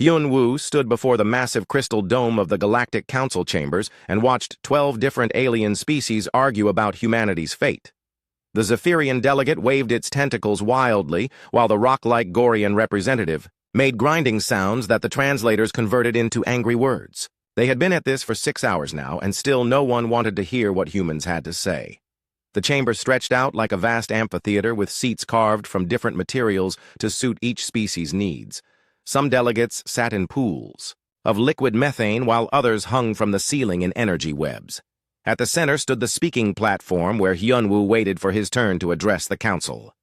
Hyun-woo stood before the massive crystal dome of the Galactic Council chambers and watched 12 different alien species argue about humanity's fate. The Zephyrian delegate waved its tentacles wildly, while the rock-like Gorian representative made grinding sounds that the translators converted into angry words. They had been at this for 6 hours now, and still no one wanted to hear what humans had to say. The chamber stretched out like a vast amphitheater with seats carved from different materials to suit each species' needs. Some delegates sat in pools of liquid methane, while others hung from the ceiling in energy webs. At the center stood the speaking platform where Hyun-woo waited for his turn to address the council.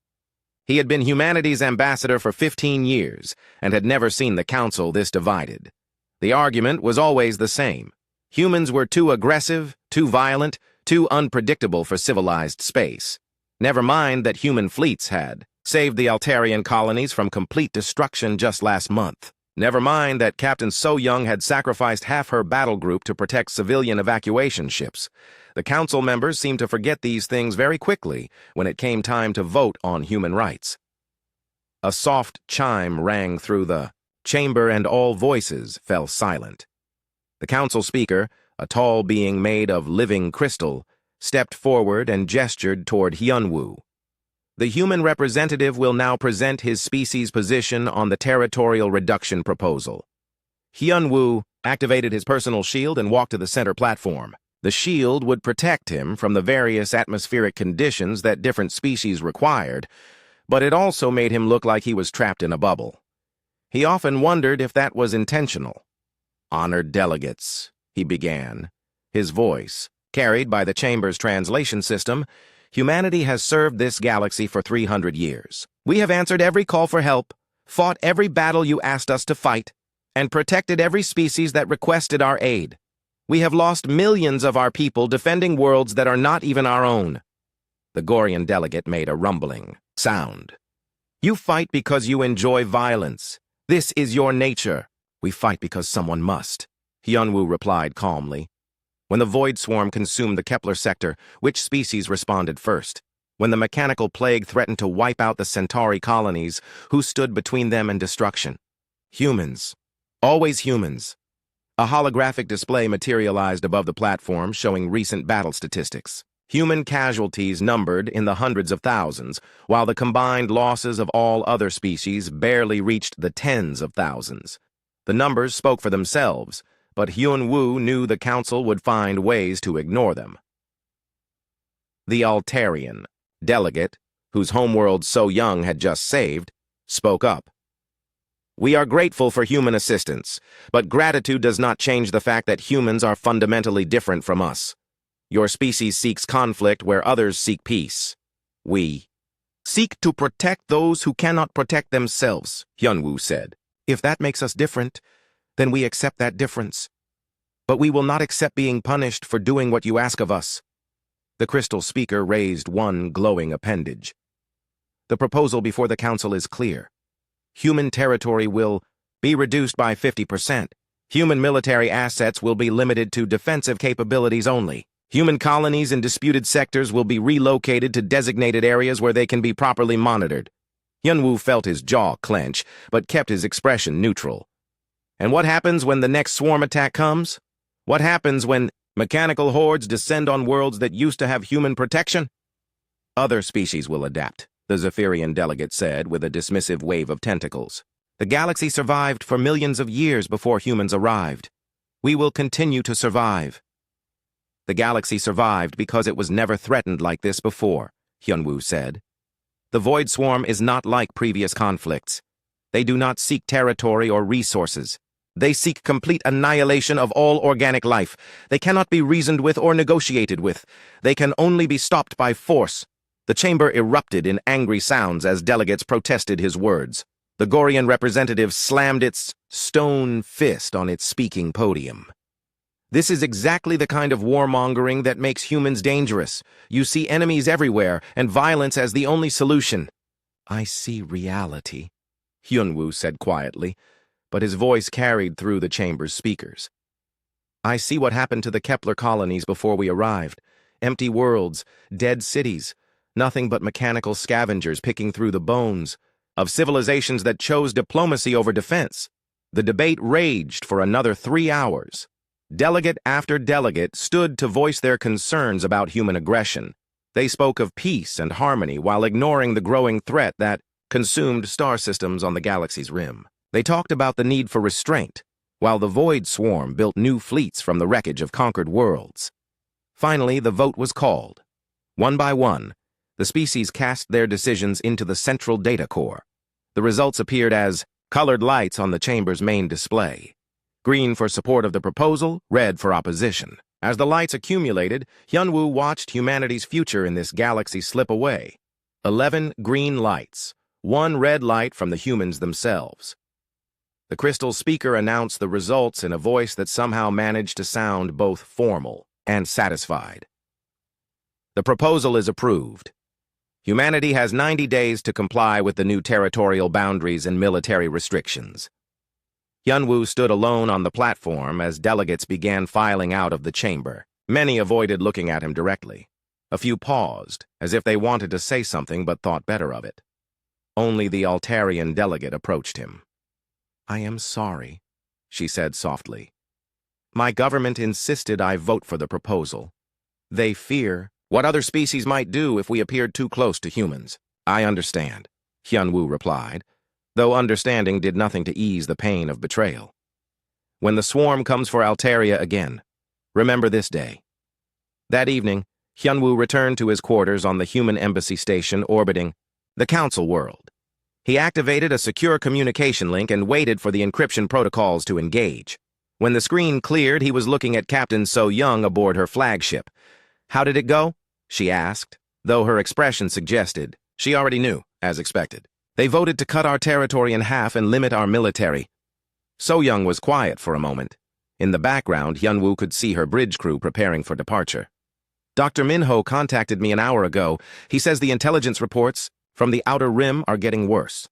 He had been humanity's ambassador for 15 years and had never seen the council this divided. The argument was always the same. Humans were too aggressive, too violent, too unpredictable for civilized space. Never mind that human fleets had saved the Altarian colonies from complete destruction just last month. Never mind that Captain So-young had sacrificed half her battle group to protect civilian evacuation ships. The council members seemed to forget these things very quickly when it came time to vote on human rights. A soft chime rang through the chamber and all voices fell silent. The council speaker, a tall being made of living crystal, stepped forward and gestured toward Hyun-woo. The human representative will now present his species' position on the territorial reduction proposal. Hyun-woo activated his personal shield and walked to the center platform. The shield would protect him from the various atmospheric conditions that different species required, but it also made him look like he was trapped in a bubble. He often wondered if that was intentional. "Honored delegates," he began, his voice carried by the chamber's translation system. "Humanity has served this galaxy for 300 years. We have answered every call for help, fought every battle you asked us to fight, and protected every species that requested our aid. We have lost millions of our people defending worlds that are not even our own." The Gorian delegate made a rumbling sound. "You fight because you enjoy violence. This is your nature. We fight because someone must," Hyun-woo replied calmly. When the void swarm consumed the Kepler sector, which species responded first? When the mechanical plague threatened to wipe out the Centauri colonies, who stood between them and destruction? Humans. Always humans. A holographic display materialized above the platform showing recent battle statistics. Human casualties numbered in the hundreds of thousands, while the combined losses of all other species barely reached the tens of thousands. The numbers spoke for themselves, but Hyun-woo knew the council would find ways to ignore them. The Altarian delegate, whose homeworld So-young had just saved, spoke up. "We are grateful for human assistance, but gratitude does not change the fact that humans are fundamentally different from us. Your species seeks conflict where others seek peace. We seek to protect those who cannot protect themselves," Hyun-woo said. "If that makes us different, then we accept that difference. But we will not accept being punished for doing what you ask of us." The crystal speaker raised one glowing appendage. "The proposal before the council is clear. Human territory will be reduced by 50%. Human military assets will be limited to defensive capabilities only. Human colonies in disputed sectors will be relocated to designated areas where they can be properly monitored." Hyun-woo felt his jaw clench, but kept his expression neutral. "And what happens when the next swarm attack comes? What happens when mechanical hordes descend on worlds that used to have human protection?" "Other species will adapt," the Zephyrian delegate said with a dismissive wave of tentacles. "The galaxy survived for millions of years before humans arrived. We will continue to survive." "The galaxy survived because it was never threatened like this before," Hyun-woo said. "The Void Swarm is not like previous conflicts. They do not seek territory or resources. They seek complete annihilation of all organic life. They cannot be reasoned with or negotiated with. They can only be stopped by force." The chamber erupted in angry sounds as delegates protested his words. The Gorian representative slammed its stone fist on its speaking podium. "This is exactly the kind of warmongering that makes humans dangerous. You see enemies everywhere, and violence as the only solution." "I see reality," Hyun-woo said quietly, but his voice carried through the chamber's speakers. "I see what happened to the Kepler colonies before we arrived. Empty worlds, dead cities, nothing but mechanical scavengers picking through the bones of civilizations that chose diplomacy over defense. The debate raged for another 3 hours. Delegate after delegate stood to voice their concerns about human aggression. They spoke of peace and harmony while ignoring the growing threat that consumed star systems on the galaxy's rim. They talked about the need for restraint, while the Void Swarm built new fleets from the wreckage of conquered worlds. Finally, the vote was called. One by one, the species cast their decisions into the central data core. The results appeared as colored lights on the chamber's main display. Green for support of the proposal, red for opposition. As the lights accumulated, Hyunwoo watched humanity's future in this galaxy slip away. 11 green lights, 1 red light from the humans themselves. The crystal speaker announced the results in a voice that somehow managed to sound both formal and satisfied. The proposal is approved. Humanity has 90 days to comply with the new territorial boundaries and military restrictions. Hyunwoo stood alone on the platform as delegates began filing out of the chamber. Many avoided looking at him directly. A few paused, as if they wanted to say something but thought better of it. Only the Altarian delegate approached him. "I am sorry," she said softly. "My government insisted I vote for the proposal. They fear what other species might do if we appeared too close to humans." "I understand," Hyunwoo replied, though understanding did nothing to ease the pain of betrayal. "When the swarm comes for Altaria again, remember this day." That evening, Hyunwoo returned to his quarters on the human embassy station orbiting the Council world. He activated a secure communication link and waited for the encryption protocols to engage. When the screen cleared, he was looking at Captain So Young aboard her flagship. "How did it go?" she asked, though her expression suggested she already knew, as expected. "They voted to cut our territory in half and limit our military." So Young was quiet for a moment. In the background, Hyunwoo could see her bridge crew preparing for departure. "Dr. Minho contacted me an hour ago. He says the intelligence reports from the outer rim are getting worse.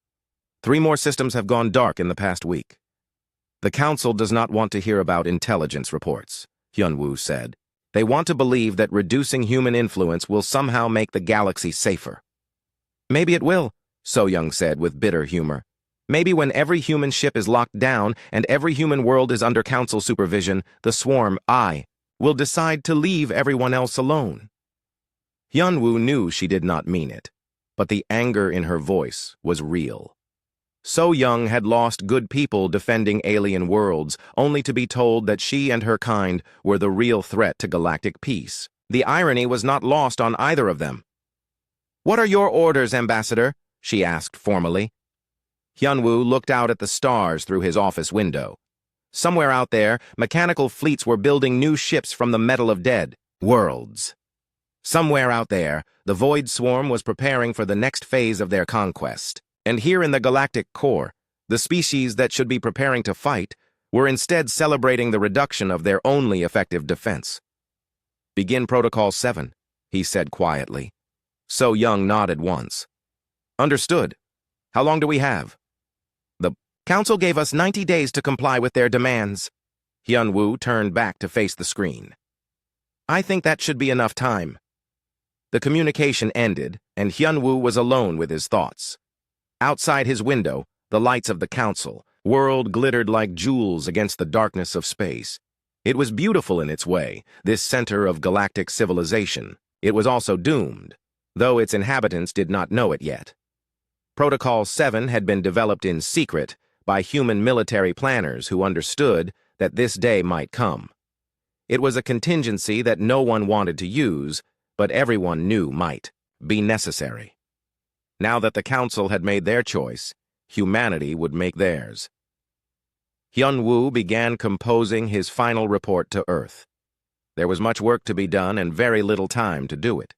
3 more systems have gone dark in the past week." "The Council does not want to hear about intelligence reports," Hyunwoo said. "They want to believe that reducing human influence will somehow make the galaxy safer." "Maybe it will," So Young said with bitter humor. "Maybe when every human ship is locked down and every human world is under Council supervision, the Swarm, will decide to leave everyone else alone." Hyunwoo knew she did not mean it, but the anger in her voice was real. So Young had lost good people defending alien worlds, only to be told that she and her kind were the real threat to galactic peace. The irony was not lost on either of them. "What are your orders, Ambassador?" she asked formally. Hyunwoo looked out at the stars through his office window. Somewhere out there, mechanical fleets were building new ships from the metal of dead worlds. Somewhere out there, the Void Swarm was preparing for the next phase of their conquest. And here in the galactic core, the species that should be preparing to fight were instead celebrating the reduction of their only effective defense. "Begin Protocol 7, he said quietly. So Young nodded once. "Understood. How long do we have?" "The Council gave us 90 days to comply with their demands." Hyunwoo turned back to face the screen. "I think that should be enough time." The communication ended, and Hyunwoo was alone with his thoughts. Outside his window, the lights of the Council world glittered like jewels against the darkness of space. It was beautiful in its way, this center of galactic civilization. It was also doomed, though its inhabitants did not know it yet. Protocol 7 had been developed in secret by human military planners who understood that this day might come. It was a contingency that no one wanted to use, but everyone knew might be necessary. Now that the Council had made their choice, humanity would make theirs. Hyunwoo began composing his final report to Earth. There was much work to be done and very little time to do it.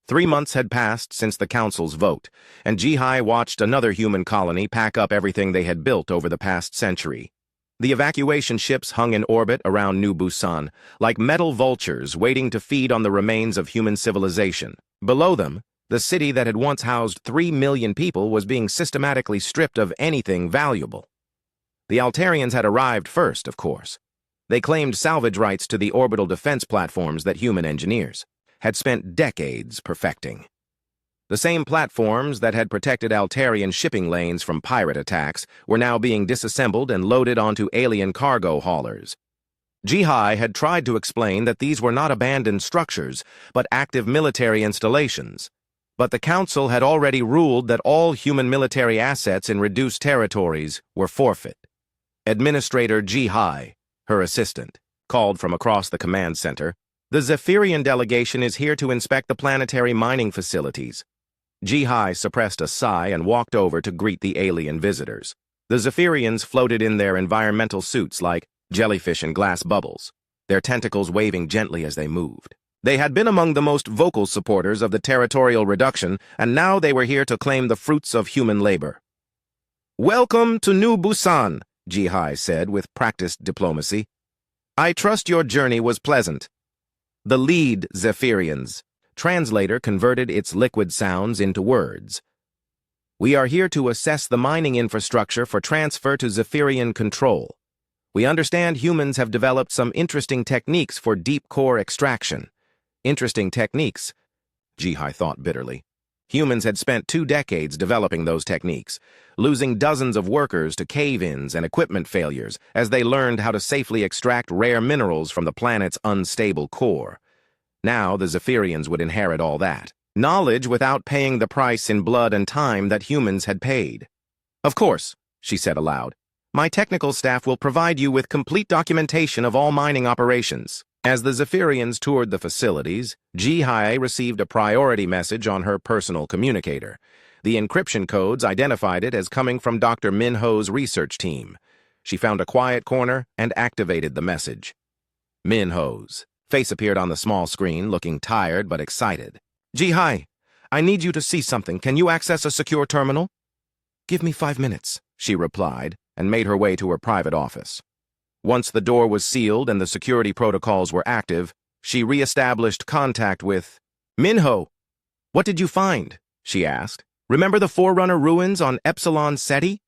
3 months had passed since the Council's vote, and Jihai watched another human colony pack up everything they had built over the past century. The evacuation ships hung in orbit around New Busan, like metal vultures waiting to feed on the remains of human civilization. Below them, the city that had once housed 3 million people was being systematically stripped of anything valuable. The Altarians had arrived first, of course. They claimed salvage rights to the orbital defense platforms that human engineers had spent decades perfecting. The same platforms that had protected Altarian shipping lanes from pirate attacks were now being disassembled and loaded onto alien cargo haulers. Jihai had tried to explain that these were not abandoned structures, but active military installations. But the Council had already ruled that all human military assets in reduced territories were forfeit. Administrator Jihai, her assistant, called from across the command center, "The Zephyrian delegation is here to inspect the planetary mining facilities." Jihai suppressed a sigh and walked over to greet the alien visitors. The Zephyrians floated in their environmental suits like jellyfish in glass bubbles, their tentacles waving gently as they moved. They had been among the most vocal supporters of the territorial reduction, and now they were here to claim the fruits of human labor. "Welcome to New Busan," Jihai said with practiced diplomacy. "I trust your journey was pleasant." The lead Zephyrians. Translator converted its liquid sounds into words. "We are here to assess the mining infrastructure for transfer to Zephyrian control. We understand humans have developed some interesting techniques for deep core extraction." Interesting techniques, Jihai thought bitterly. Humans had spent 2 decades developing those techniques, losing dozens of workers to cave-ins and equipment failures as they learned how to safely extract rare minerals from the planet's unstable core. Now the Zephyrians would inherit all that. Knowledge without paying the price in blood and time that humans had paid. "Of course," she said aloud, "my technical staff will provide you with complete documentation of all mining operations." As the Zephyrians toured the facilities, Jihai received a priority message on her personal communicator. The encryption codes identified it as coming from Dr. Minho's research team. She found a quiet corner and activated the message. Minho's face appeared on the small screen, looking tired but excited. "Jihai, I need you to see something. Can you access a secure terminal?" "Give me 5 minutes," she replied, and made her way to her private office. Once the door was sealed and the security protocols were active, she re-established contact with Minho. "What did you find?" she asked. "Remember the Forerunner ruins on Epsilon Ceti?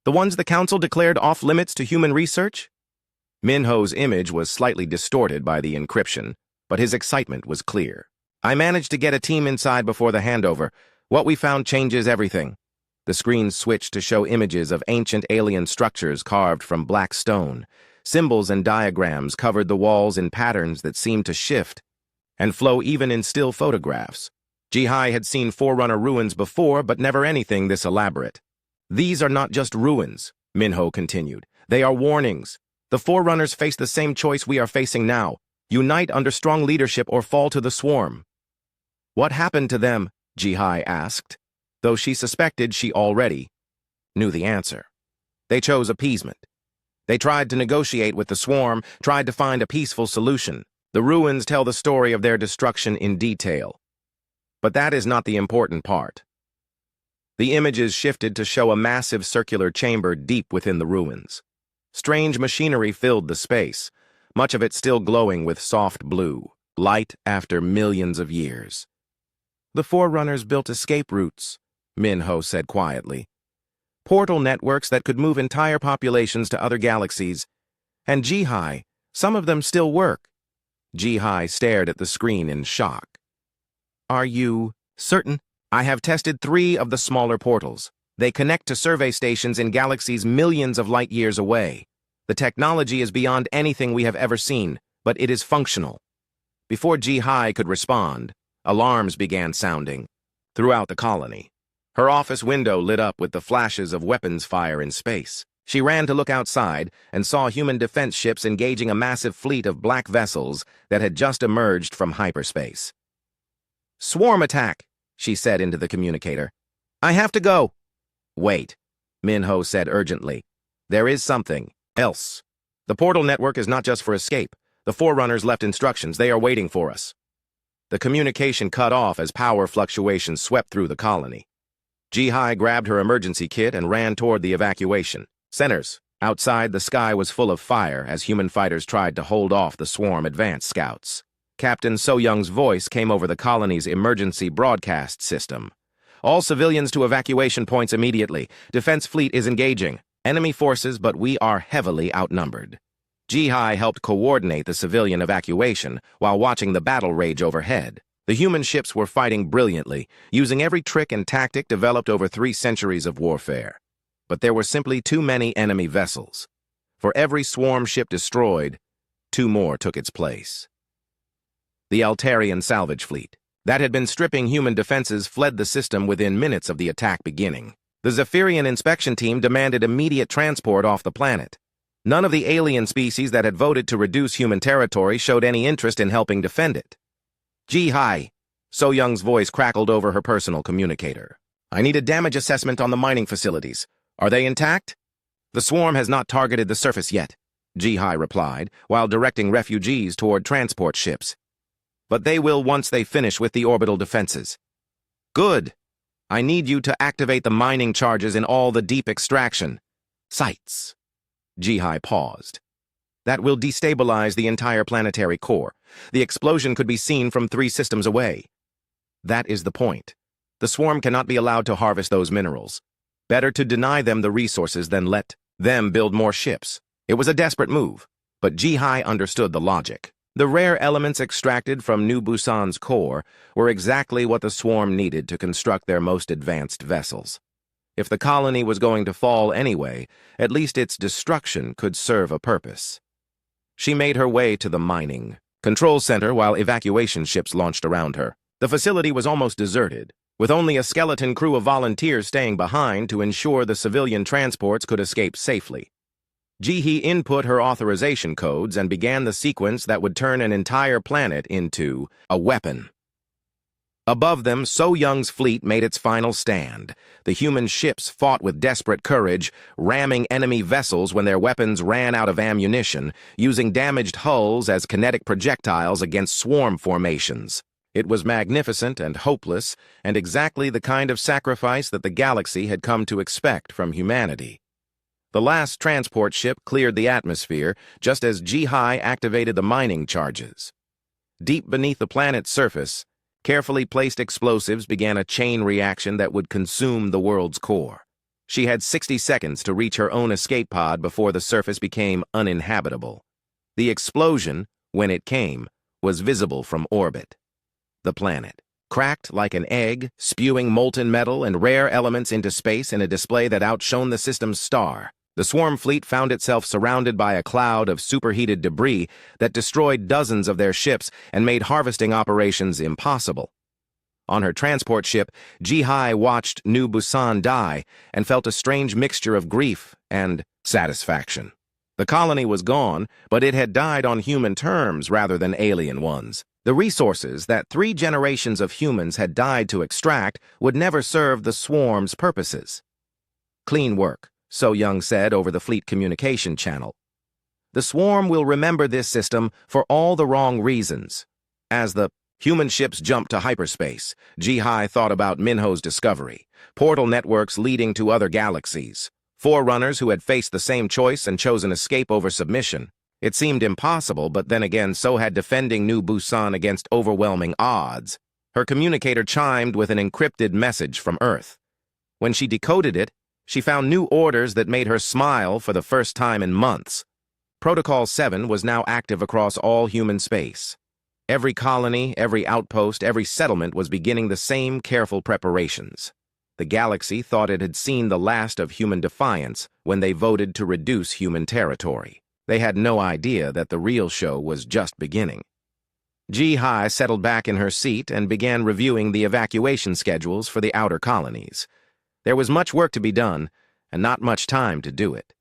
The ones the Council declared off-limits to human research?" Minho's image was slightly distorted by the encryption, but his excitement was clear. "I managed to get a team inside before the handover. What we found changes everything." The screen switched to show images of ancient alien structures carved from black stone. Symbols and diagrams covered the walls in patterns that seemed to shift and flow even in still photographs. Jihai had seen Forerunner ruins before, but never anything this elaborate. "These are not just ruins," Minho continued. "They are warnings. The Forerunners face the same choice we are facing now: unite under strong leadership or fall to the swarm." "What happened to them?" Jihai asked, though she suspected she already knew the answer. "They chose appeasement. They tried to negotiate with the swarm, tried to find a peaceful solution. The ruins tell the story of their destruction in detail. But that is not the important part." The images shifted to show a massive circular chamber deep within the ruins. Strange machinery filled the space, much of it still glowing with soft blue, light after millions of years. "The Forerunners built escape routes," Minho said quietly. "Portal networks that could move entire populations to other galaxies. And Jihai, some of them still work." Jihai stared at the screen in shock. "Are you certain?" "I have tested 3 of the smaller portals. They connect to survey stations in galaxies millions of light years away. The technology is beyond anything we have ever seen, but it is functional." Before Jihai could respond, alarms began sounding throughout the colony. Her office window lit up with the flashes of weapons fire in space. She ran to look outside and saw human defense ships engaging a massive fleet of black vessels that had just emerged from hyperspace. "Swarm attack," she said into the communicator. "I have to go." "Wait," Minho said urgently. "There is something else. The portal network is not just for escape. The Forerunners left instructions. They are waiting for us." The communication cut off as power fluctuations swept through the colony. Jihai grabbed her emergency kit and ran toward the evacuation centers. Outside, the sky was full of fire as human fighters tried to hold off the swarm advance scouts. Captain So-Young's voice came over the colony's emergency broadcast system. "All civilians to evacuation points immediately. Defense fleet is engaging. Enemy forces, but we are heavily outnumbered." Jihai helped coordinate the civilian evacuation while watching the battle rage overhead. The human ships were fighting brilliantly, using every trick and tactic developed over 3 centuries of warfare. But there were simply too many enemy vessels. For every swarm ship destroyed, 2 more took its place. The Altarian salvage fleet that had been stripping human defenses fled the system within minutes of the attack beginning. The Zephyrian inspection team demanded immediate transport off the planet. None of the alien species that had voted to reduce human territory showed any interest in helping defend it. Ji-Hai, So Young's voice crackled over her personal communicator. I need a damage assessment on the mining facilities. Are they intact? The swarm has not targeted the surface yet, Ji-Hai replied, while directing refugees toward transport ships. But they will once they finish with the orbital defenses. Good. I need you to activate the mining charges in all the deep extraction sites. Ji-Hai paused. That will destabilize the entire planetary core. The explosion could be seen from 3 systems away. That is the point. The swarm cannot be allowed to harvest those minerals. Better to deny them the resources than let them build more ships. It was a desperate move, but Ji-Hai understood the logic. The rare elements extracted from New Busan's core were exactly what the swarm needed to construct their most advanced vessels. If the colony was going to fall anyway, at least its destruction could serve a purpose. She made her way to the mining control center while evacuation ships launched around her. The facility was almost deserted, with only a skeleton crew of volunteers staying behind to ensure the civilian transports could escape safely. Ji-Hai input her authorization codes and began the sequence that would turn an entire planet into a weapon. Above them, So Young's fleet made its final stand. The human ships fought with desperate courage, ramming enemy vessels when their weapons ran out of ammunition, using damaged hulls as kinetic projectiles against swarm formations. It was magnificent and hopeless, and exactly the kind of sacrifice that the galaxy had come to expect from humanity. The last transport ship cleared the atmosphere just as Ji-Hai activated the mining charges. Deep beneath the planet's surface, carefully placed explosives began a chain reaction that would consume the world's core. She had 60 seconds to reach her own escape pod before the surface became uninhabitable. The explosion, when it came, was visible from orbit. The planet, cracked like an egg, spewing molten metal and rare elements into space in a display that outshone the system's star. The swarm fleet found itself surrounded by a cloud of superheated debris that destroyed dozens of their ships and made harvesting operations impossible. On her transport ship, Ji-Hai watched New Busan die and felt a strange mixture of grief and satisfaction. The colony was gone, but it had died on human terms rather than alien ones. The resources that 3 generations of humans had died to extract would never serve the swarm's purposes. Clean work, So Young said over the fleet communication channel. The swarm will remember this system for all the wrong reasons. As the human ships jumped to hyperspace, Ji-Hai thought about Minho's discovery, portal networks leading to other galaxies, forerunners who had faced the same choice and chosen escape over submission. It seemed impossible, but then again, so had defending New Busan against overwhelming odds. Her communicator chimed with an encrypted message from Earth. When she decoded it, she found new orders that made her smile for the first time in months. Protocol 7 was now active across all human space. Every colony, every outpost, every settlement was beginning the same careful preparations. The galaxy thought it had seen the last of human defiance when they voted to reduce human territory. They had no idea that the real show was just beginning. Ji-Hai settled back in her seat and began reviewing the evacuation schedules for the outer colonies. There was much work to be done, and not much time to do it.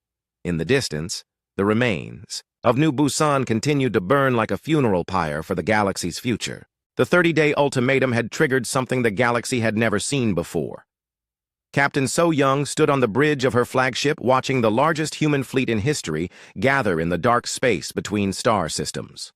In the distance, the remains of New Busan continued to burn like a funeral pyre for the galaxy's future. The 30-day ultimatum had triggered something the galaxy had never seen before. Captain So Young stood on the bridge of her flagship watching the largest human fleet in history gather in the dark space between star systems.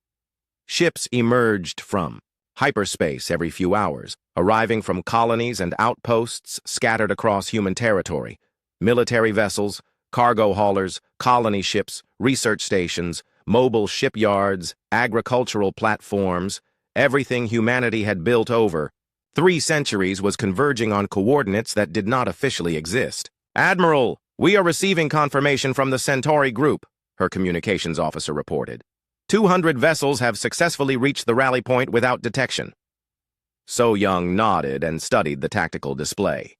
Ships emerged from hyperspace every few hours, arriving from colonies and outposts scattered across human territory. Military vessels, cargo haulers, colony ships, research stations, mobile shipyards, agricultural platforms, everything humanity had built over 3 centuries was converging on coordinates that did not officially exist. Admiral, we are receiving confirmation from the Centauri group, her communications officer reported. 200 vessels have successfully reached the rally point without detection. So Young nodded and studied the tactical display.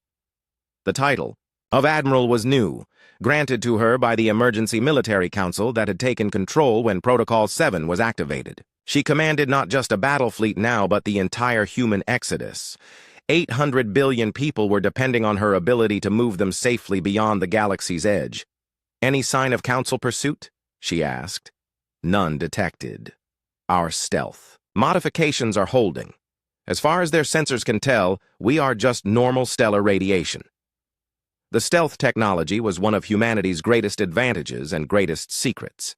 The title of Admiral was new, granted to her by the Emergency Military Council that had taken control when Protocol 7 was activated. She commanded not just a battle fleet now, but the entire human exodus. 800 billion people were depending on her ability to move them safely beyond the galaxy's edge. "Any sign of Council pursuit?" she asked. "None detected. Our stealth modifications are holding. As far as their sensors can tell, we are just normal stellar radiation." The stealth technology was one of humanity's greatest advantages and greatest secrets.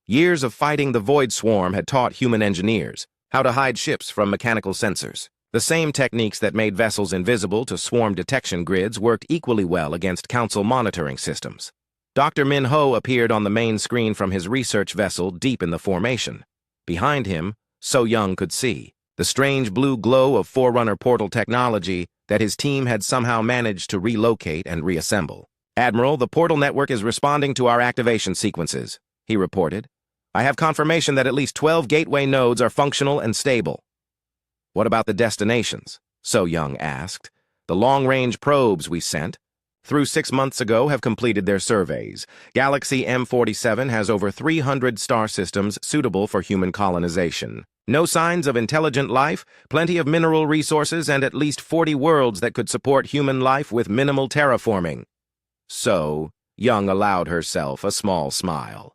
Years of fighting the Void Swarm had taught human engineers how to hide ships from mechanical sensors. The same techniques that made vessels invisible to swarm detection grids worked equally well against Council monitoring systems. Dr. Min Ho appeared on the main screen from his research vessel deep in the formation. Behind him, So Young could see the strange blue glow of Forerunner portal technology that his team had somehow managed to relocate and reassemble. "Admiral, the portal network is responding to our activation sequences," he reported. "I have confirmation that at least 12 gateway nodes are functional and stable." "What about the destinations?" So Young asked. "The long-range probes we sent, through 6 months ago, have completed their surveys. Galaxy M47 has over 300 star systems suitable for human colonization. No signs of intelligent life, plenty of mineral resources, and at least 40 worlds that could support human life with minimal terraforming." So Young allowed herself a small smile.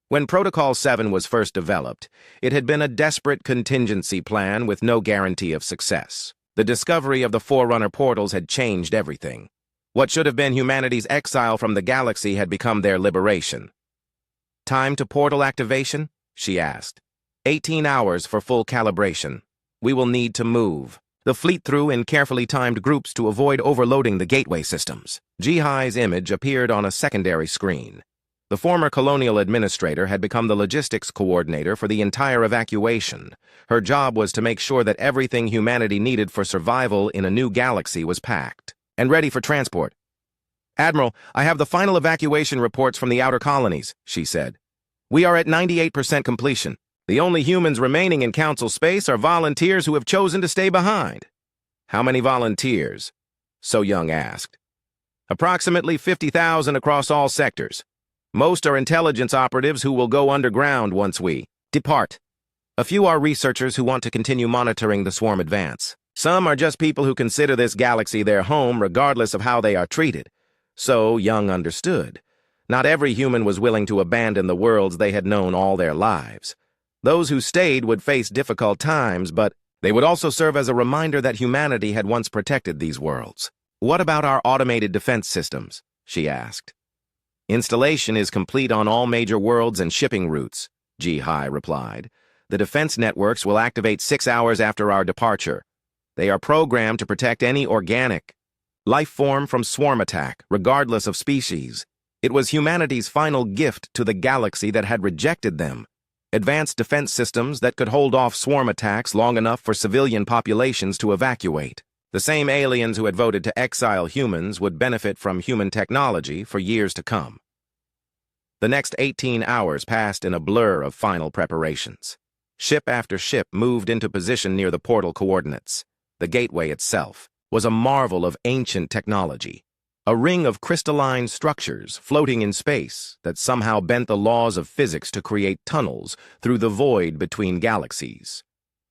When Protocol 7 was first developed, it had been a desperate contingency plan with no guarantee of success. The discovery of the Forerunner portals had changed everything. What should have been humanity's exile from the galaxy had become their liberation. "Time to portal activation?" she asked. 18 hours for full calibration. We will need to move." The fleet threw in carefully timed groups to avoid overloading the gateway systems. Jihai's image appeared on a secondary screen. The former colonial administrator had become the logistics coordinator for the entire evacuation. Her job was to make sure that everything humanity needed for survival in a new galaxy was packed and ready for transport. "Admiral, I have the final evacuation reports from the outer colonies," she said. "We are at 98% completion. The only humans remaining in Council space are volunteers who have chosen to stay behind." "How many volunteers?" So Young asked. "Approximately 50,000 across all sectors. Most are intelligence operatives who will go underground once we depart. A few are researchers who want to continue monitoring the swarm advance. Some are just people who consider this galaxy their home regardless of how they are treated." So Young understood. Not every human was willing to abandon the worlds they had known all their lives. Those who stayed would face difficult times, but they would also serve as a reminder that humanity had once protected these worlds. "What about our automated defense systems?" she asked. "Installation is complete on all major worlds and shipping routes," Jihai replied. "The defense networks will activate 6 hours after our departure. They are programmed to protect any organic life form from swarm attack, regardless of species. It was humanity's final gift to the galaxy that had rejected them. Advanced defense systems that could hold off swarm attacks long enough for civilian populations to evacuate. The same aliens who had voted to exile humans would benefit from human technology for years to come." The next 18 hours passed in a blur of final preparations. Ship after ship moved into position near the portal coordinates. The gateway itself was a marvel of ancient technology. A ring of crystalline structures floating in space that somehow bent the laws of physics to create tunnels through the void between galaxies.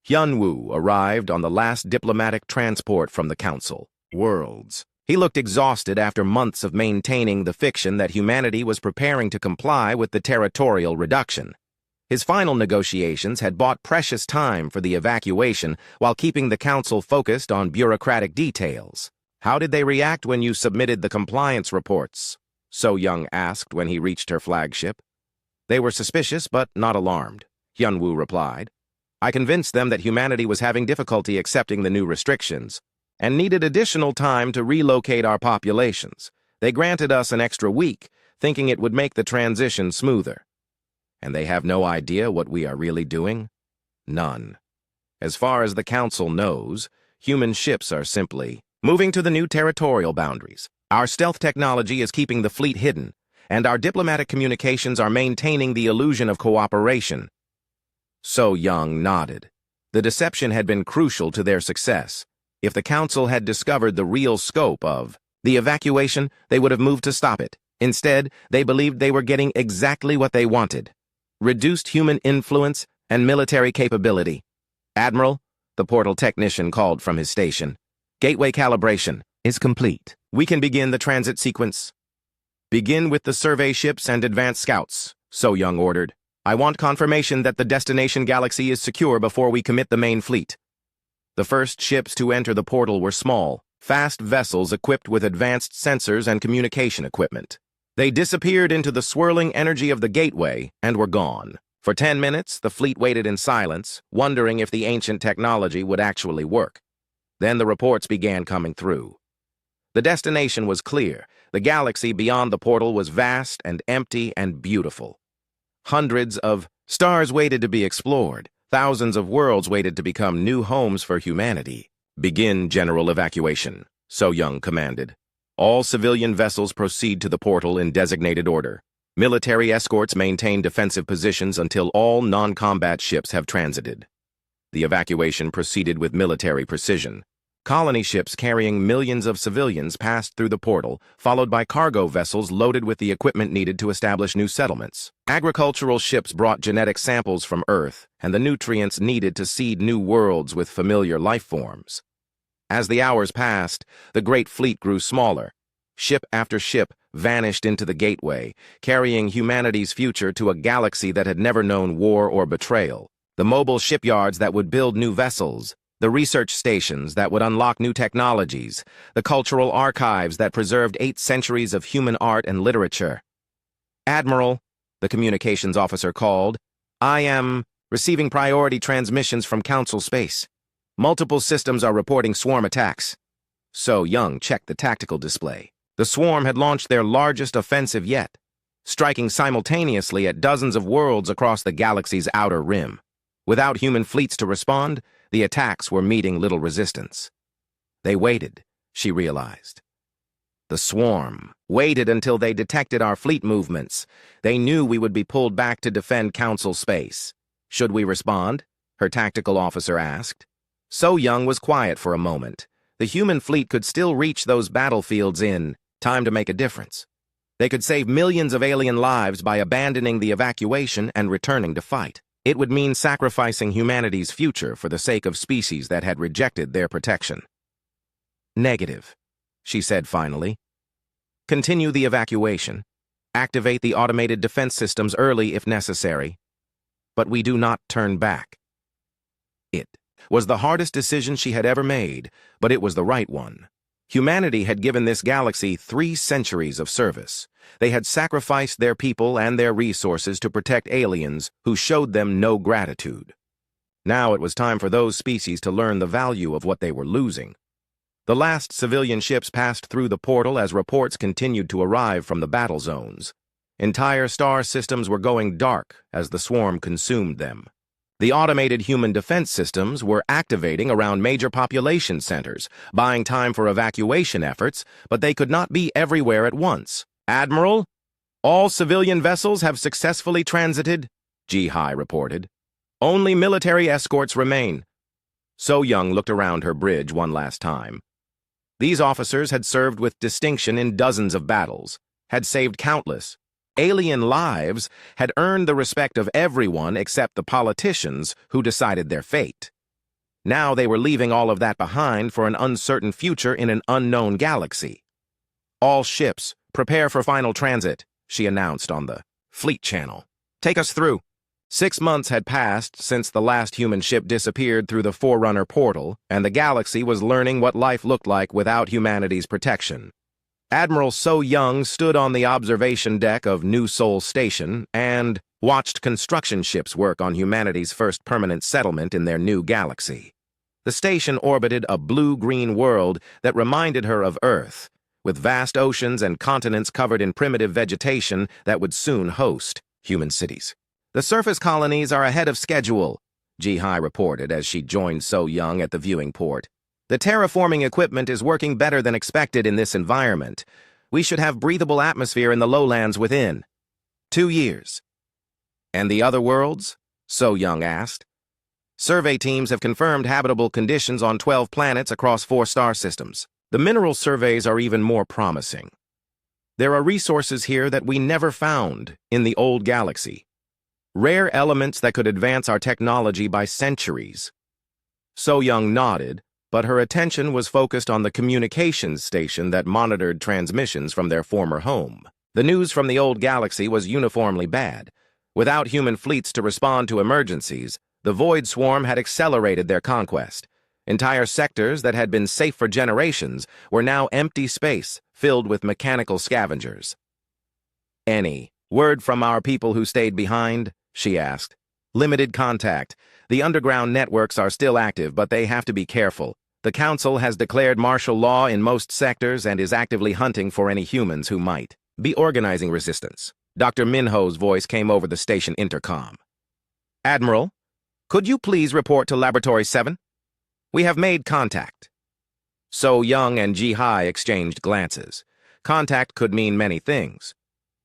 Hyunwoo arrived on the last diplomatic transport from the Council. Worlds. He looked exhausted after months of maintaining the fiction that humanity was preparing to comply with the territorial reduction. His final negotiations had bought precious time for the evacuation while keeping the Council focused on bureaucratic details. "How did they react when you submitted the compliance reports?" So Young asked when he reached her flagship. "They were suspicious but not alarmed," Hyunwoo replied. "I convinced them that humanity was having difficulty accepting the new restrictions and needed additional time to relocate our populations. They granted us an extra week, thinking it would make the transition smoother." "And they have no idea what we are really doing?" "None. As far as the Council knows, human ships are simply moving to the new territorial boundaries. Our stealth technology is keeping the fleet hidden, and our diplomatic communications are maintaining the illusion of cooperation." So Young nodded. The deception had been crucial to their success. If the Council had discovered the real scope of the evacuation, they would have moved to stop it. Instead, they believed they were getting exactly what they wanted: reduced human influence and military capability. "Admiral," the portal technician called from his station, "gateway calibration is complete. We can begin the transit sequence." "Begin with the survey ships and advanced scouts," So Young ordered. "I want confirmation that the destination galaxy is secure before we commit the main fleet." The first ships to enter the portal were small, fast vessels equipped with advanced sensors and communication equipment. They disappeared into the swirling energy of the gateway and were gone. For 10 minutes, the fleet waited in silence, wondering if the ancient technology would actually work. Then the reports began coming through. The destination was clear. The galaxy beyond the portal was vast and empty and beautiful. Hundreds of stars waited to be explored. Thousands of worlds waited to become new homes for humanity. "Begin general evacuation," So Young commanded. "All civilian vessels proceed to the portal in designated order. Military escorts maintain defensive positions until all non-combat ships have transited." The evacuation proceeded with military precision. Colony ships carrying millions of civilians passed through the portal, followed by cargo vessels loaded with the equipment needed to establish new settlements. Agricultural ships brought genetic samples from Earth and the nutrients needed to seed new worlds with familiar life forms. As the hours passed, the great fleet grew smaller. Ship after ship vanished into the gateway, carrying humanity's future to a galaxy that had never known war or betrayal. The mobile shipyards that would build new vessels, the research stations that would unlock new technologies, the cultural archives that preserved 8 centuries of human art and literature. "Admiral," the communications officer called, "I am receiving priority transmissions from Council space. Multiple systems are reporting swarm attacks." So Young checked the tactical display. The swarm had launched their largest offensive yet, striking simultaneously at dozens of worlds across the galaxy's outer rim. Without human fleets to respond, the attacks were meeting little resistance. They waited, she realized. The swarm waited until they detected our fleet movements. They knew we would be pulled back to defend Council space. "Should we respond?" her tactical officer asked. So Young was quiet for a moment. The human fleet could still reach those battlefields in time to make a difference. They could save millions of alien lives by abandoning the evacuation and returning to fight. It would mean sacrificing humanity's future for the sake of species that had rejected their protection. "Negative," she said finally. "Continue the evacuation. Activate the automated defense systems early if necessary. But we do not turn back." It was the hardest decision she had ever made, but it was the right one. Humanity had given this galaxy 3 centuries of service. They had sacrificed their people and their resources to protect aliens who showed them no gratitude. Now it was time for those species to learn the value of what they were losing. The last civilian ships passed through the portal as reports continued to arrive from the battle zones. Entire star systems were going dark as the swarm consumed them. The automated human defense systems were activating around major population centers, buying time for evacuation efforts, but they could not be everywhere at once. "Admiral, all civilian vessels have successfully transited," Ji-Hai reported. "Only military escorts remain." So Young looked around her bridge one last time. These officers had served with distinction in dozens of battles, had saved countless alien lives, had earned the respect of everyone except the politicians who decided their fate. Now they were leaving all of that behind for an uncertain future in an unknown galaxy. "All ships, prepare for final transit," she announced on the fleet channel. "Take us through." 6 months had passed since the last human ship disappeared through the Forerunner portal, and the galaxy was learning what life looked like without humanity's protection. Admiral So Young stood on the observation deck of New Sol Station and watched construction ships work on humanity's first permanent settlement in their new galaxy. The station orbited a blue-green world that reminded her of Earth, with vast oceans and continents covered in primitive vegetation that would soon host human cities. "The surface colonies are ahead of schedule," Ji-Hai reported as she joined So Young at the viewing port. "The terraforming equipment is working better than expected in this environment. We should have breathable atmosphere in the lowlands within 2 years. "And the other worlds?" So Young asked. Survey teams have confirmed habitable conditions on 12 planets across 4 star systems. The mineral surveys are even more promising. There are resources here that we never found in the old galaxy. Rare elements that could advance our technology by centuries. So Young nodded, but her attention was focused on the communications station that monitored transmissions from their former home. The news from the old galaxy was uniformly bad. Without human fleets to respond to emergencies, the Void Swarm had accelerated their conquest. Entire sectors that had been safe for generations were now empty space, filled with mechanical scavengers. "Any word from our people who stayed behind?" she asked. "Limited contact. The underground networks are still active, but they have to be careful. The Council has declared martial law in most sectors and is actively hunting for any humans who might be organizing resistance." Dr. Minho's voice came over the station intercom. "Admiral, could you please report to Laboratory 7? We have made contact." So Young and Ji-Hai exchanged glances. Contact could mean many things,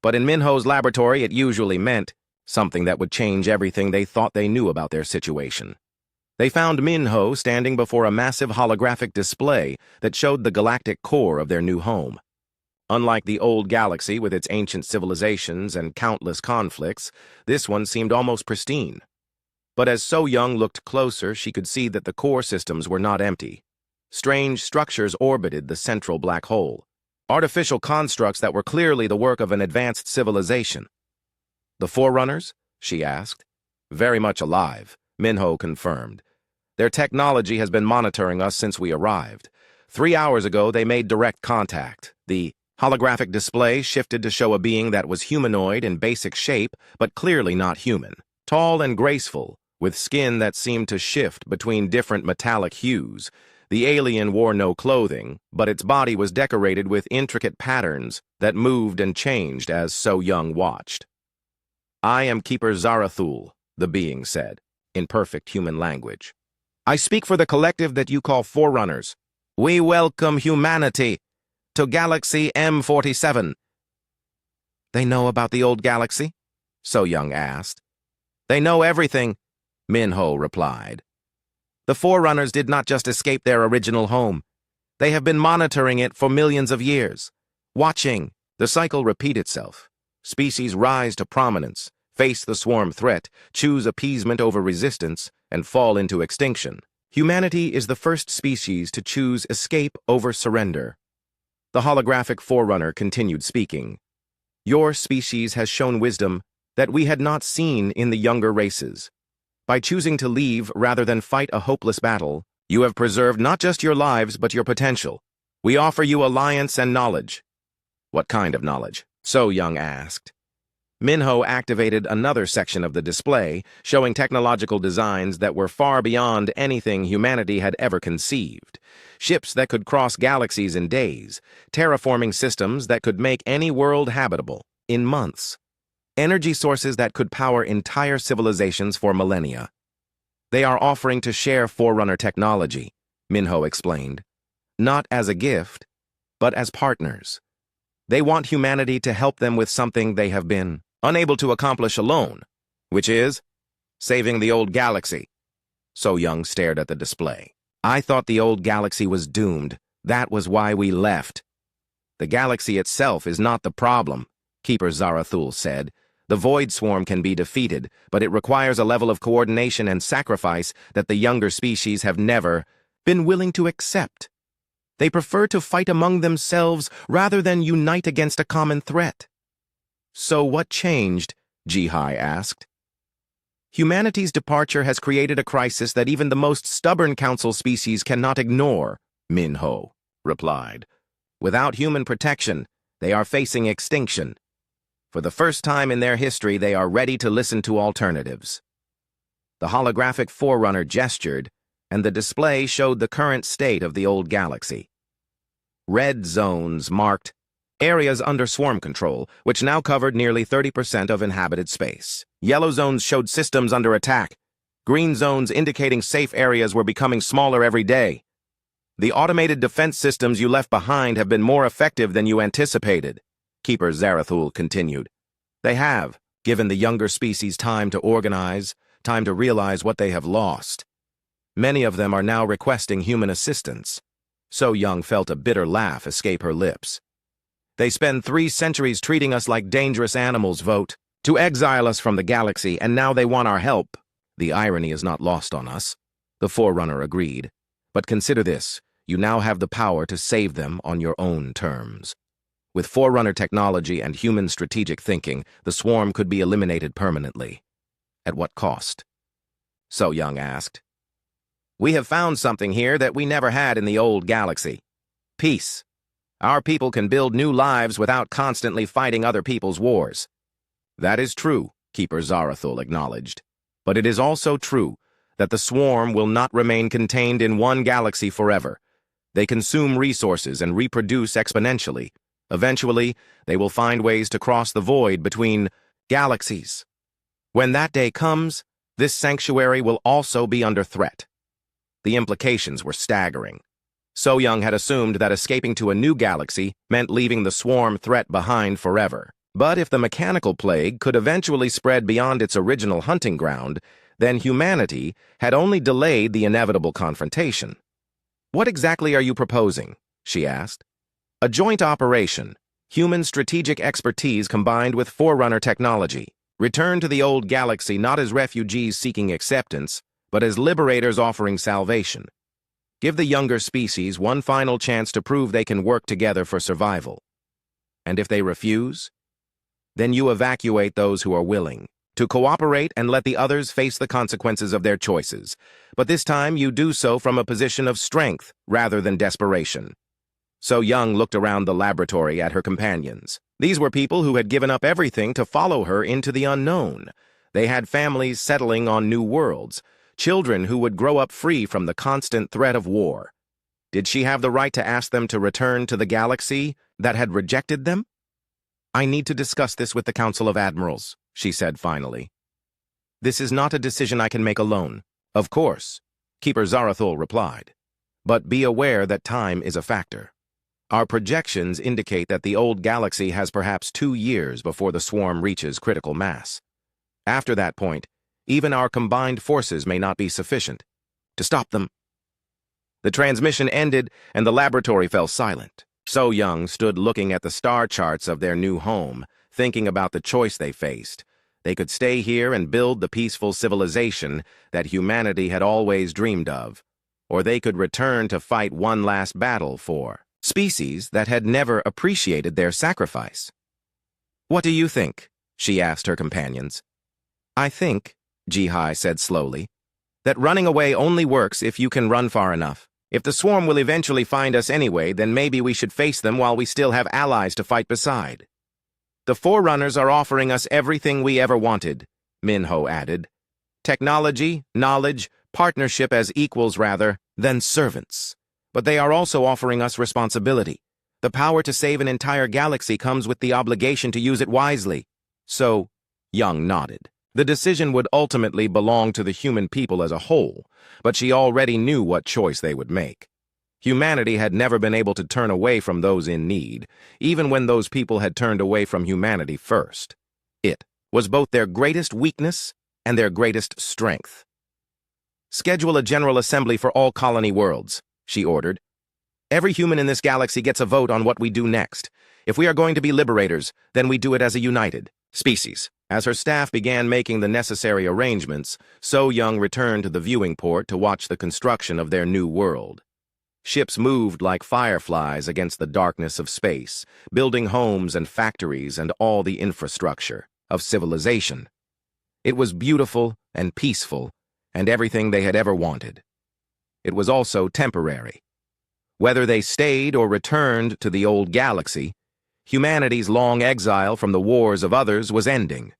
but in Minho's laboratory it usually meant something that would change everything they thought they knew about their situation. They found Minho standing before a massive holographic display that showed the galactic core of their new home. Unlike the old galaxy with its ancient civilizations and countless conflicts, this one seemed almost pristine. But as So Young looked closer, she could see that the core systems were not empty. Strange structures orbited the central black hole, artificial constructs that were clearly the work of an advanced civilization. "The Forerunners?" she asked. "Very much alive," Minho confirmed. "Their technology has been monitoring us since we arrived. 3 hours ago, they made direct contact. The holographic display shifted to show a being that was humanoid in basic shape, but clearly not human. Tall and graceful, with skin that seemed to shift between different metallic hues. The alien wore no clothing, but its body was decorated with intricate patterns that moved and changed as So Young watched. "I am Keeper Zarathul," the being said, in perfect human language. "I speak for the collective that you call Forerunners. We welcome humanity to Galaxy M47. "They know about the old galaxy?" So Young asked. "They know everything," Minho replied. "The Forerunners did not just escape their original home. They have been monitoring it for millions of years, watching the cycle repeat itself. Species rise to prominence, face the swarm threat, choose appeasement over resistance, and fall into extinction. Humanity is the first species to choose escape over surrender." The holographic Forerunner continued speaking. "Your species has shown wisdom that we had not seen in the younger races. By choosing to leave rather than fight a hopeless battle, you have preserved not just your lives but your potential. We offer you alliance and knowledge." "What kind of knowledge?" So Young asked. Minho activated another section of the display, showing technological designs that were far beyond anything humanity had ever conceived. Ships that could cross galaxies in days, terraforming systems that could make any world habitable in months. Energy sources that could power entire civilizations for millennia. "They are offering to share Forerunner technology," Minho explained. "Not as a gift, but as partners. They want humanity to help them with something they have been unable to accomplish alone, which is saving the old galaxy." So Young stared at the display. "I thought the old galaxy was doomed. That was why we left." "The galaxy itself is not the problem," Keeper Zarathul said. "The Void Swarm can be defeated, but it requires a level of coordination and sacrifice that the younger species have never been willing to accept. They prefer to fight among themselves rather than unite against a common threat." "So what changed?" Ji-Hai asked. "Humanity's departure has created a crisis that even the most stubborn council species cannot ignore," Minho replied. "Without human protection, they are facing extinction. For the first time in their history, they are ready to listen to alternatives." The holographic Forerunner gestured, and the display showed the current state of the old galaxy. Red zones marked areas under swarm control, which now covered nearly 30% of inhabited space. Yellow zones showed systems under attack. Green zones indicating safe areas were becoming smaller every day. "The automated defense systems you left behind have been more effective than you anticipated," Keeper Zarathul continued. "They have given the younger species time to organize, time to realize what they have lost. Many of them are now requesting human assistance. So Young felt a bitter laugh escape her lips. They spend 3 centuries treating us like dangerous animals, vote, to exile us from the galaxy, and now they want our help. The irony is not lost on us. The Forerunner agreed. But consider this, you now have the power to save them on your own terms. With Forerunner technology and human strategic thinking, the swarm could be eliminated permanently. At what cost? So Young asked. We have found something here that we never had in the old galaxy. Peace. Our people can build new lives without constantly fighting other people's wars. That is true, Keeper Zarathul acknowledged. But it is also true that the swarm will not remain contained in one galaxy forever. They consume resources and reproduce exponentially. Eventually, they will find ways to cross the void between galaxies. When that day comes, this sanctuary will also be under threat. The implications were staggering. So Young had assumed that escaping to a new galaxy meant leaving the swarm threat behind forever. But if the mechanical plague could eventually spread beyond its original hunting ground, then humanity had only delayed the inevitable confrontation. What exactly are you proposing? She asked. A joint operation, human strategic expertise combined with Forerunner technology. Return to the old galaxy not as refugees seeking acceptance, but as liberators offering salvation. Give the younger species one final chance to prove they can work together for survival. And if they refuse, then you evacuate those who are willing to cooperate and let the others face the consequences of their choices. But this time you do so from a position of strength rather than desperation. So Young looked around the laboratory at her companions. These were people who had given up everything to follow her into the unknown. They had families settling on new worlds, children who would grow up free from the constant threat of war. Did she have the right to ask them to return to the galaxy that had rejected them? I need to discuss this with the Council of Admirals, she said finally. This is not a decision I can make alone. Of course, Keeper Zarathul replied. But be aware that time is a factor. Our projections indicate that the old galaxy has perhaps 2 years before the swarm reaches critical mass. After that point, even our combined forces may not be sufficient to stop them. The transmission ended and the laboratory fell silent. So Young stood looking at the star charts of their new home, thinking about the choice they faced. They could stay here and build the peaceful civilization that humanity had always dreamed of, or they could return to fight one last battle for species that had never appreciated their sacrifice. What do you think? She asked her companions. I think, Jihai said slowly, that running away only works if you can run far enough. If the swarm will eventually find us anyway, then maybe we should face them while we still have allies to fight beside. The Forerunners are offering us everything we ever wanted, Minho added. Technology, knowledge, partnership as equals rather than servants. But they are also offering us responsibility. The power to save an entire galaxy comes with the obligation to use it wisely. So, Young nodded. The decision would ultimately belong to the human people as a whole, but she already knew what choice they would make. Humanity had never been able to turn away from those in need, even when those people had turned away from humanity first. It was both their greatest weakness and their greatest strength. Schedule a general assembly for all colony worlds, she ordered. Every human in this galaxy gets a vote on what we do next. If we are going to be liberators, then we do it as a united species. As her staff began making the necessary arrangements, So Young returned to the viewing port to watch the construction of their new world. Ships moved like fireflies against the darkness of space, building homes and factories and all the infrastructure of civilization. It was beautiful and peaceful, and everything they had ever wanted. It was also temporary. Whether they stayed or returned to the old galaxy, humanity's long exile from the wars of others was ending.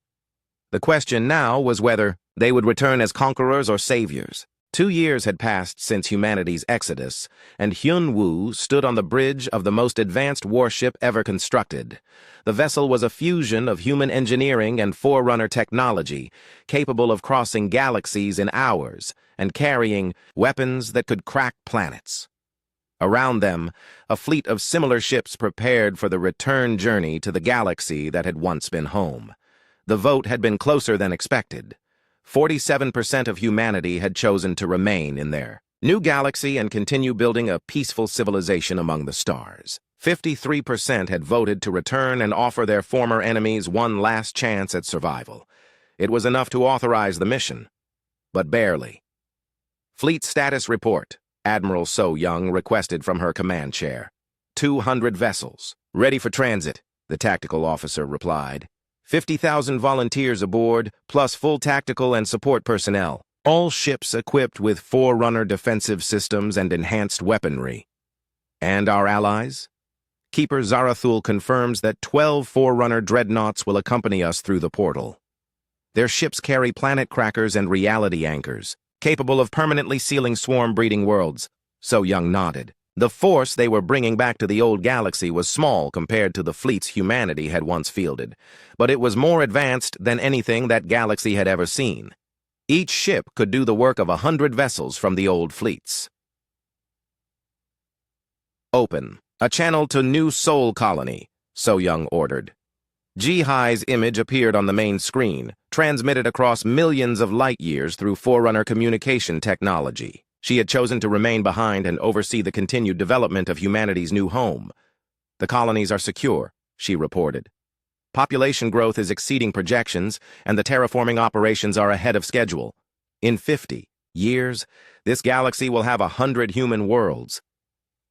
The question now was whether they would return as conquerors or saviors. 2 years had passed since humanity's exodus, and Hyun-Woo stood on the bridge of the most advanced warship ever constructed. The vessel was a fusion of human engineering and Forerunner technology, capable of crossing galaxies in hours and carrying weapons that could crack planets. Around them, a fleet of similar ships prepared for the return journey to the galaxy that had once been home. The vote had been closer than expected. 47% of humanity had chosen to remain in their new galaxy and continue building a peaceful civilization among the stars. 53% had voted to return and offer their former enemies one last chance at survival. It was enough to authorize the mission, but barely. Fleet status report, Admiral So Young requested from her command chair. 200 vessels, ready for transit, the tactical officer replied. 50,000 volunteers aboard, plus full tactical and support personnel. All ships equipped with Forerunner defensive systems and enhanced weaponry. And our allies? Keeper Zarathul confirms that 12 Forerunner dreadnoughts will accompany us through the portal. Their ships carry planet crackers and reality anchors, capable of permanently sealing swarm-breeding worlds. So Young nodded. The force they were bringing back to the old galaxy was small compared to the fleets humanity had once fielded, but it was more advanced than anything that galaxy had ever seen. Each ship could do the work of 100 vessels from the old fleets. Open. A channel to New Sol Colony, So Young ordered. Jihai's image appeared on the main screen, transmitted across millions of light-years through Forerunner communication technology. She had chosen to remain behind and oversee the continued development of humanity's new home. The colonies are secure, she reported. Population growth is exceeding projections, and the terraforming operations are ahead of schedule. In 50 years, this galaxy will have 100 human worlds.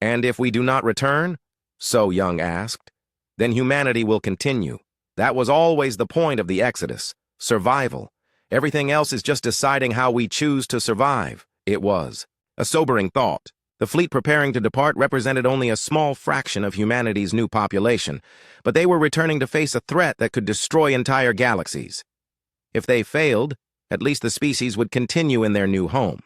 And if we do not return? So Young asked. Then humanity will continue. That was always the point of the Exodus. Survival. Everything else is just deciding how we choose to survive. It was a sobering thought. The fleet preparing to depart represented only a small fraction of humanity's new population, but they were returning to face a threat that could destroy entire galaxies. If they failed, at least the species would continue in their new home.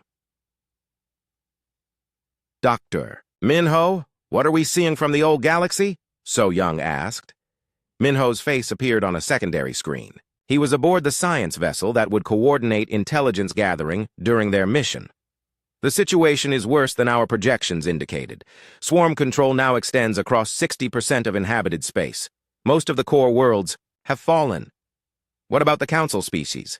Dr. Minho, what are we seeing from the old galaxy? So Young asked. Minho's face appeared on a secondary screen. He was aboard the science vessel that would coordinate intelligence gathering during their mission. The situation is worse than our projections indicated. Swarm control now extends across 60% of inhabited space. Most of the core worlds have fallen. What about the council species?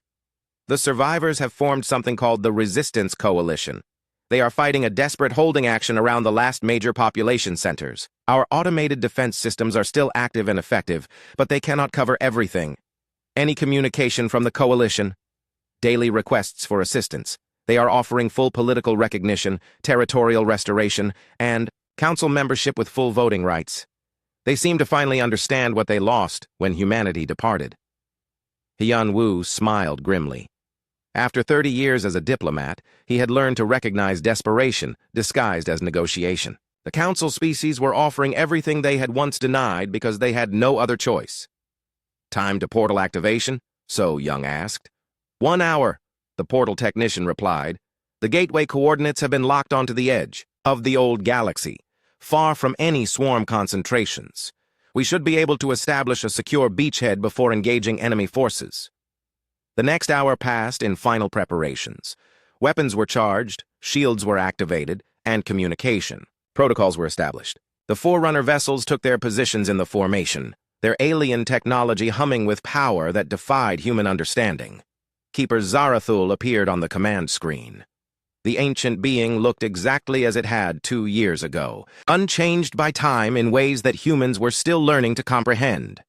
The survivors have formed something called the Resistance Coalition. They are fighting a desperate holding action around the last major population centers. Our automated defense systems are still active and effective, but they cannot cover everything. Any communication from the coalition? Daily requests for assistance. They are offering full political recognition, territorial restoration, and council membership with full voting rights. They seem to finally understand what they lost when humanity departed. Hyun Woo smiled grimly. After 30 years as a diplomat, he had learned to recognize desperation disguised as negotiation. The council species were offering everything they had once denied because they had no other choice. Time to portal activation? So Young asked. 1 hour. The portal technician replied. The gateway coordinates have been locked onto the edge of the old galaxy, far from any swarm concentrations. We should be able to establish a secure beachhead before engaging enemy forces. The next hour passed in final preparations. Weapons were charged, shields were activated, and communication. Protocols were established. The Forerunner vessels took their positions in the formation, their alien technology humming with power that defied human understanding. Keeper Zarathul appeared on the command screen. The ancient being looked exactly as it had 2 years ago, unchanged by time in ways that humans were still learning to comprehend.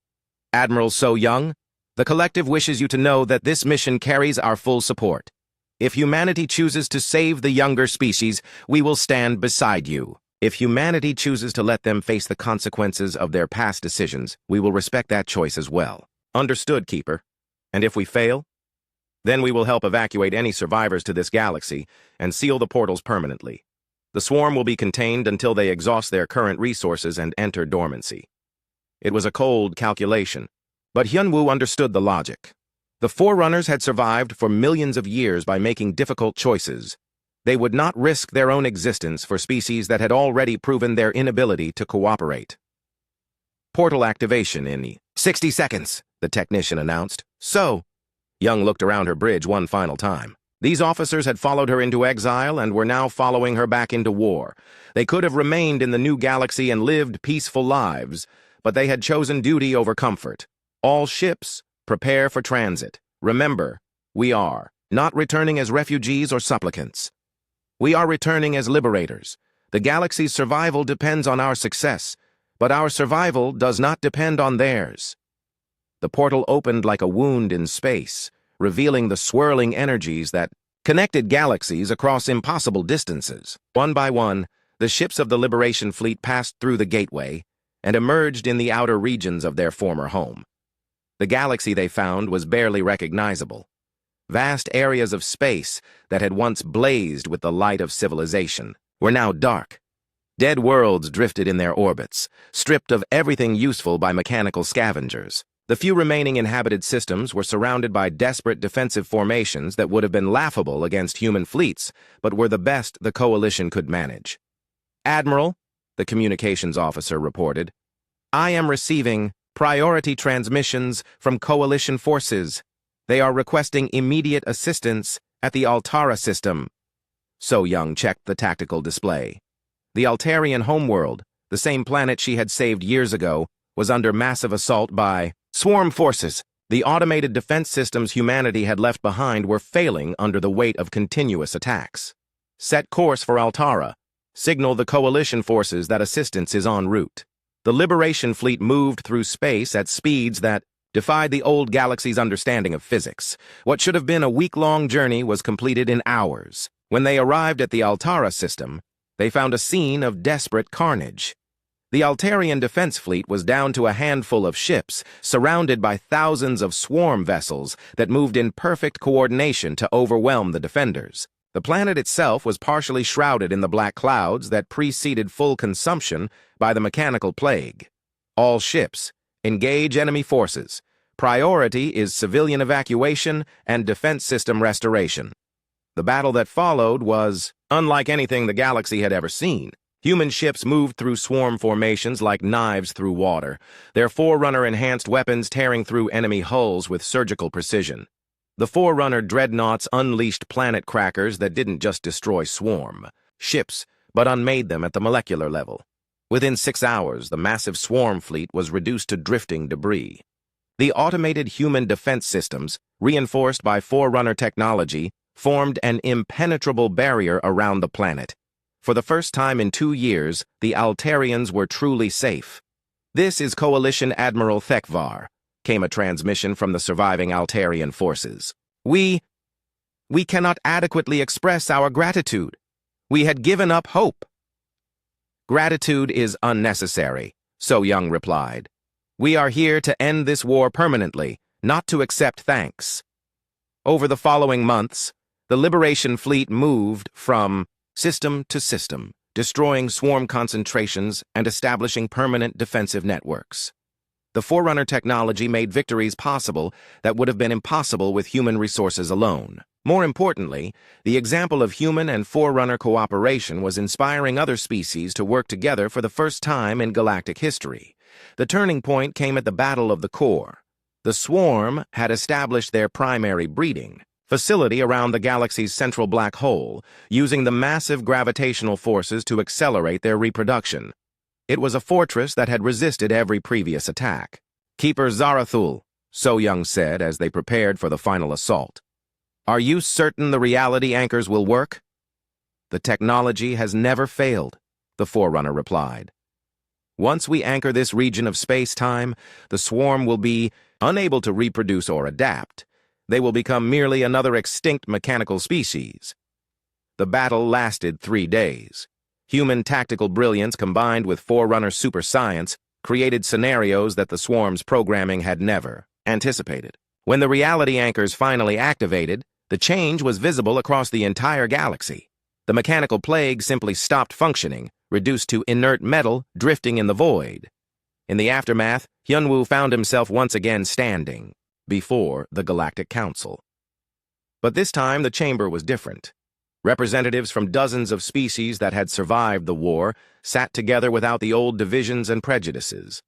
Admiral So Young, the collective wishes you to know that this mission carries our full support. If humanity chooses to save the younger species, we will stand beside you. If humanity chooses to let them face the consequences of their past decisions, we will respect that choice as well. Understood, Keeper. And if we fail? Then we will help evacuate any survivors to this galaxy and seal the portals permanently. The swarm will be contained until they exhaust their current resources and enter dormancy. It was a cold calculation, but Hyunwoo understood the logic. The Forerunners had survived for millions of years by making difficult choices. They would not risk their own existence for species that had already proven their inability to cooperate. Portal activation in 60 seconds, the technician announced. So, Young looked around her bridge one final time. These officers had followed her into exile and were now following her back into war. They could have remained in the new galaxy and lived peaceful lives, but they had chosen duty over comfort. All ships, prepare for transit. Remember, we are not returning as refugees or supplicants. We are returning as liberators. The galaxy's survival depends on our success, but our survival does not depend on theirs. The portal opened like a wound in space, revealing the swirling energies that connected galaxies across impossible distances. One by one, the ships of the Liberation Fleet passed through the gateway and emerged in the outer regions of their former home. The galaxy they found was barely recognizable. Vast areas of space that had once blazed with the light of civilization were now dark. Dead worlds drifted in their orbits, stripped of everything useful by mechanical scavengers. The few remaining inhabited systems were surrounded by desperate defensive formations that would have been laughable against human fleets, but were the best the Coalition could manage. "Admiral," the communications officer reported, "I am receiving priority transmissions from Coalition forces. They are requesting immediate assistance at the Altara system." So Young checked the tactical display. The Altarian homeworld, the same planet she had saved years ago, was under massive assault by swarm forces. The automated defense systems humanity had left behind were failing under the weight of continuous attacks. "Set course for Altara. Signal the Coalition forces that assistance is en route." The Liberation Fleet moved through space at speeds that defied the old galaxy's understanding of physics. What should have been a week-long journey was completed in hours. When they arrived at the Altara system, they found a scene of desperate carnage. The Altarian defense fleet was down to a handful of ships, surrounded by thousands of swarm vessels that moved in perfect coordination to overwhelm the defenders. The planet itself was partially shrouded in the black clouds that preceded full consumption by the mechanical plague. "All ships, engage enemy forces. Priority is civilian evacuation and defense system restoration." The battle that followed was unlike anything the galaxy had ever seen. Human ships moved through swarm formations like knives through water, their Forerunner-enhanced weapons tearing through enemy hulls with surgical precision. The Forerunner dreadnoughts unleashed planet crackers that didn't just destroy swarm ships, but unmade them at the molecular level. Within 6 hours, the massive swarm fleet was reduced to drifting debris. The automated human defense systems, reinforced by Forerunner technology, formed an impenetrable barrier around the planet. For the first time in 2 years, the Altarians were truly safe. "This is Coalition Admiral Thekvar," came a transmission from the surviving Altarian forces. We cannot adequately express our gratitude. We had given up hope." "Gratitude is unnecessary," So Young replied. "We are here to end this war permanently, not to accept thanks." Over the following months, the Liberation Fleet moved from system to system, destroying swarm concentrations and establishing permanent defensive networks. The Forerunner technology made victories possible that would have been impossible with human resources alone. More importantly, the example of human and Forerunner cooperation was inspiring other species to work together for the first time in galactic history. The turning point came at the Battle of the Core. The Swarm had established their primary breeding facility around the galaxy's central black hole, using the massive gravitational forces to accelerate their reproduction. It was a fortress that had resisted every previous attack. "Keeper Zarathul," So Young said as they prepared for the final assault. "Are you certain the reality anchors will work?" "The technology has never failed," the Forerunner replied. "Once we anchor this region of space-time, the swarm will be unable to reproduce or adapt. They will become merely another extinct mechanical species." The battle lasted 3 days. Human tactical brilliance combined with Forerunner super science created scenarios that the swarm's programming had never anticipated. When the reality anchors finally activated, the change was visible across the entire galaxy. The mechanical plague simply stopped functioning, reduced to inert metal drifting in the void. In the aftermath, Hyunwoo found himself once again standing before the Galactic Council. But this time the chamber was different. Representatives from dozens of species that had survived the war sat together without the old divisions and prejudices.